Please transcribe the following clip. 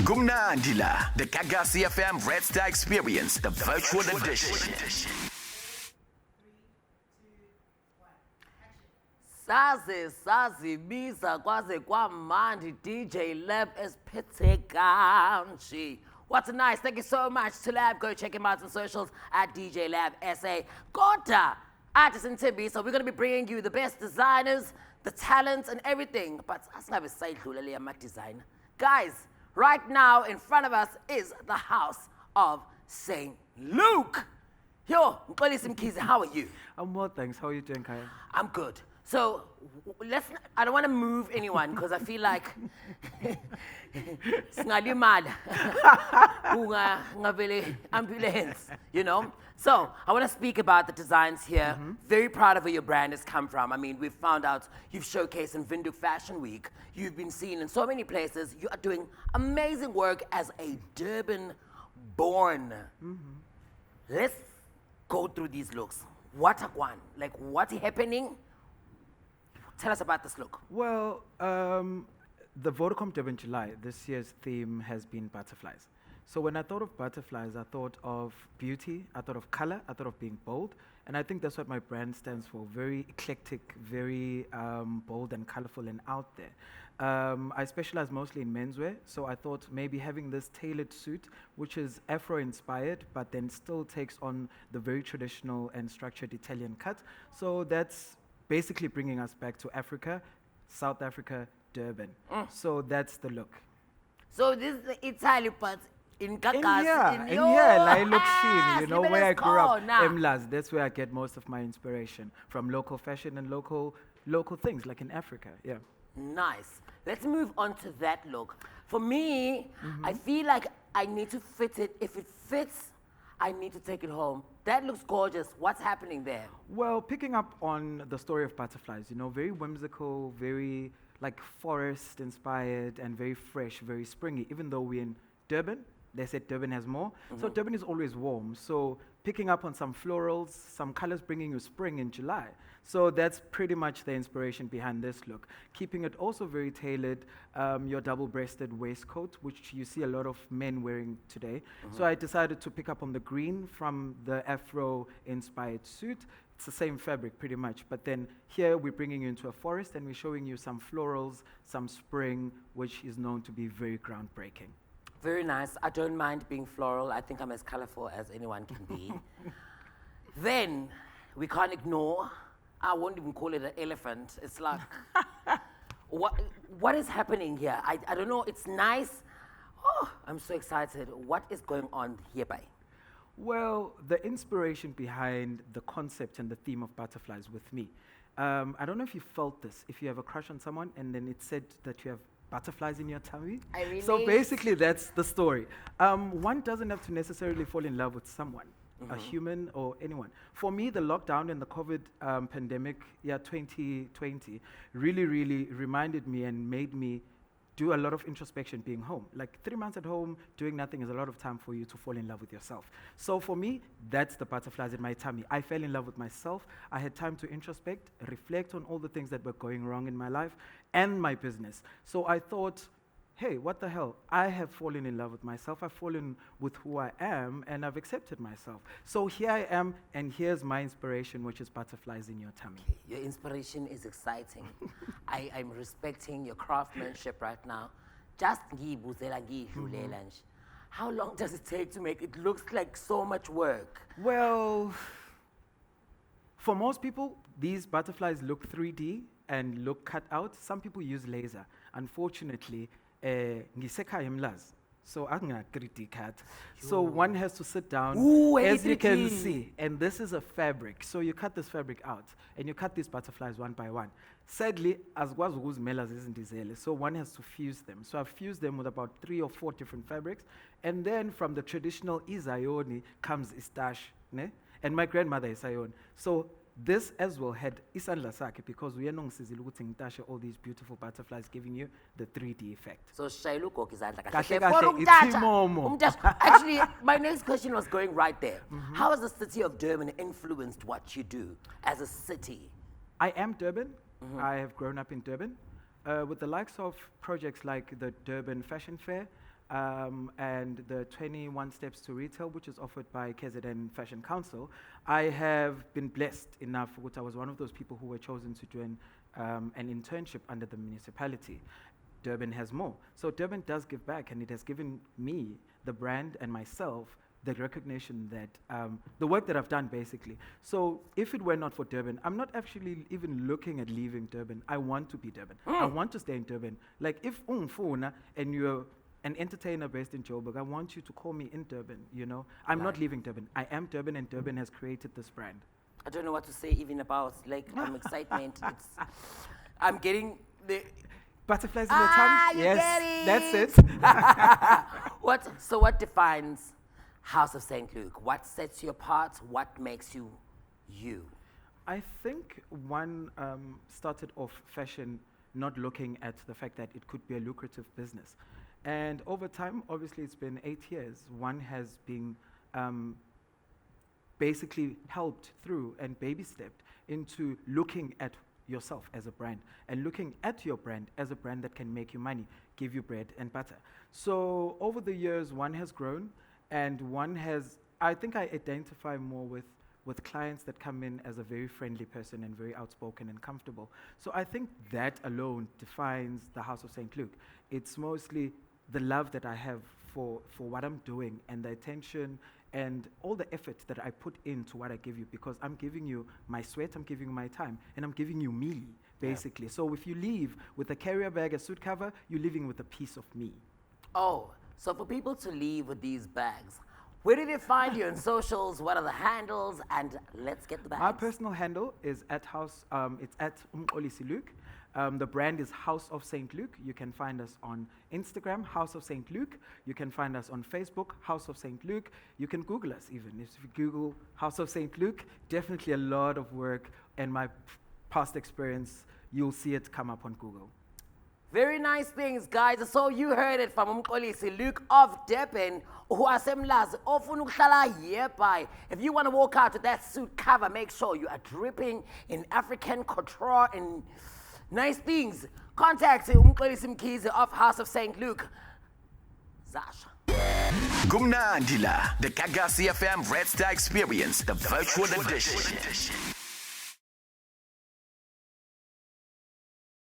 Gumnandi la, the Gagasi FM Red Star Experience, the virtual edition. Sazi biza kwaze kwamandi DJ Lab esiphethe kanje. What's nice? Thank you so much to Lab. Go check him out on socials at DJ Lab SA. Koda, artist in Timby. So we're going to be bringing you the best designers, the talents and everything. But asingabe sayidlulele ama design. Guys, right now in front of us is the house of St. Luke. Yo, Mxolisi Mkhize, how are you? I'm well, thanks. How are you doing, Kaya? I'm good. So I don't want to move anyone because I feel like singalimala ungavele ambulance, you know? So I want to speak about the designs here. Very proud of where your brand has come from. I mean, we've found out you've showcased in Windhoek Fashion Week. You've been seen in so many places. You are doing amazing work as a Durban-born. Let's go through these looks. What a one. Like, what's happening? Tell us about this look. Well, the Vodacom Durban July, this year's theme has been butterflies. So when I thought of butterflies, I thought of beauty, I thought of color, I thought of being bold. And I think that's what my brand stands for, very eclectic, very bold and colorful and out there. I specialize mostly in menswear, so I thought maybe having this tailored suit, which is Afro-inspired, but then still takes on the very traditional and structured Italian cut. So that's basically bringing us back to Africa, South Africa, Durban. So that's the look. So this is the Italy part in Kakas. Like Luxin, you know, where I grew up, now. Emlas, that's where I get most of my inspiration, from local fashion and local things, like in Africa, yeah. Nice. Let's move on to that look. For me, I feel like I need to fit it. If it fits, I need to take it home. That looks gorgeous. What's happening there? Well, picking up on the story of butterflies, you know, very whimsical, very like forest inspired and very fresh, very springy. Even though we're in Durban, they said Durban has more. So Durban is always warm. So picking up on some florals, some colors bringing you spring in July. So that's pretty much the inspiration behind this look. Keeping it also very tailored, your double-breasted waistcoat, which you see a lot of men wearing today. So I decided to pick up on the green from the Afro-inspired suit. It's the same fabric pretty much, but then here we're bringing you into a forest and we're showing you some florals, some spring, which is known to be very groundbreaking. Very nice. I don't mind being floral. I think I'm as colorful as anyone can be. Then we can't ignore, I won't even call it an elephant. It's like, what is happening here? I don't know. It's nice. Oh, I'm so excited. What is going on hereby? Well, the inspiration behind the concept and the theme of butterflies with me. I don't know if you felt this, if you have a crush on someone and then it said that you have butterflies in your tummy. I relate. So basically that's the story. One doesn't have to necessarily fall in love with someone, a human or anyone. For me, the lockdown and the COVID pandemic, 2020, really reminded me and made me do a lot of introspection being home. Like 3 months at home, doing nothing is a lot of time for you to fall in love with yourself. So for me, that's the butterflies in my tummy. I fell in love with myself. I had time to introspect, reflect on all the things that were going wrong in my life and my business. So I thought, hey, what the hell? I have fallen in love with myself. I've fallen with who I am, and I've accepted myself. So here I am, and here's my inspiration, which is butterflies in your tummy. Your inspiration is exciting. I'm respecting your craftsmanship right now. Just ngiyibuzela ngiyidlulela nje. How long does it take to make it? Looks like so much work. Well, for most people, these butterflies look 3D and look cut out. Some people use laser. Unfortunately, ngisekhaya emlazi, so angina 3D cut. So one has to sit down, Ooh, as you can tricky. see, and this is a fabric. So you cut this fabric out, and you cut these butterflies one by one. Sadly, azikwazi ukuzimela zizindizele, so one has to fuse them. So I've fused them with about 3 or 4 different fabrics, and then from the traditional Izayoni comes Istash, ne? And my grandmother is Sayoni. So this as well had isandla sakhe because uyanongisizile ukuthi ngitashe all these beautiful butterflies giving you the 3D effect. So shayela ugogo izandla Kahle For kahle, umtata, itsimomo. Actually, my next question was going right there. How has the city of Durban influenced what you do as a city? I am Durban. I have grown up in Durban. With the likes of projects like the Durban Fashion Fair, and the 21 Steps to Retail, which is offered by KZN Fashion Council, I have been blessed enough, which I was one of those people who were chosen to do an internship under the municipality. Durban has more. So Durban does give back, and it has given me, the brand, and myself the recognition that the work that I've done, basically. So if it were not for Durban, I'm not actually even looking at leaving Durban. I want to be Durban. I want to stay in Durban. Like if ungifuna and you're an entertainer based in Joburg, I want you to call me in Durban, you know? I'm not leaving Durban. I am Durban, and Durban has created this brand. I don't know what to say even about, like, excitement. I'm getting the... Butterflies in your tongue? You Yes, get that's it. So what defines House of St. Luke? What sets you apart? What makes you you? I think one started off fashion not looking at the fact that it could be a lucrative business. And over time, obviously it's been 8 years, one has been basically helped through and baby-stepped into looking at yourself as a brand and looking at your brand as a brand that can make you money, give you bread and butter. So over the years, one has grown, and one has, I think I identify more with clients that come in as a very friendly person and very outspoken and comfortable. So I think that alone defines the House of St. Luke. It's mostly the love that I have for what I'm doing, and the attention and all the effort that I put into what I give you, because I'm giving you my sweat, I'm giving you my time, and I'm giving you me, basically. So if you leave with a carrier bag, a suit cover, you're leaving with a piece of me. Oh, so for people to leave with these bags, where do they find you on socials? What are the handles? And let's get the bags. My personal handle is at it's at Umxolisi Luke. The brand is House of St. Luke. You can find us on Instagram, House of St. Luke. You can find us on Facebook, House of St. Luke. You can Google us even. If you Google House of St. Luke, definitely a lot of work and my past experience, you'll see it come up on Google. Very nice things, guys. So you heard it from Umxolisi Luke of Durban, who are semlazi ofuna ukuhlala hereby. If you want to walk out with that suit cover, make sure you are dripping in African couture and nice things. Contact Umxolisi Mkhize of House of St. Luke. Zasha. Kumnandi la, the Gagasi FM Red Star Experience, the virtual edition.